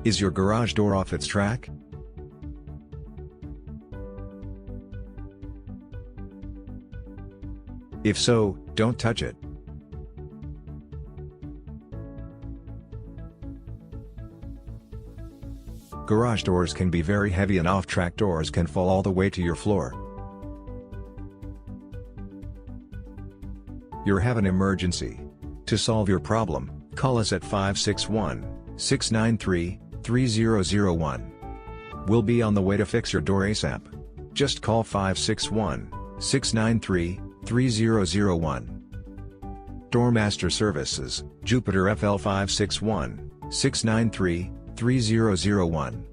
Is your garage door off its track? If so, don't touch it. Garage doors can be very heavy and off-track doors can fall all the way to your floor. You have an emergency. To solve your problem, call us at 561-693-3001. We'll be on the way to fix your door ASAP. Just call 561-693-3001. Doormaster Services, Jupiter FL 561-693-3001.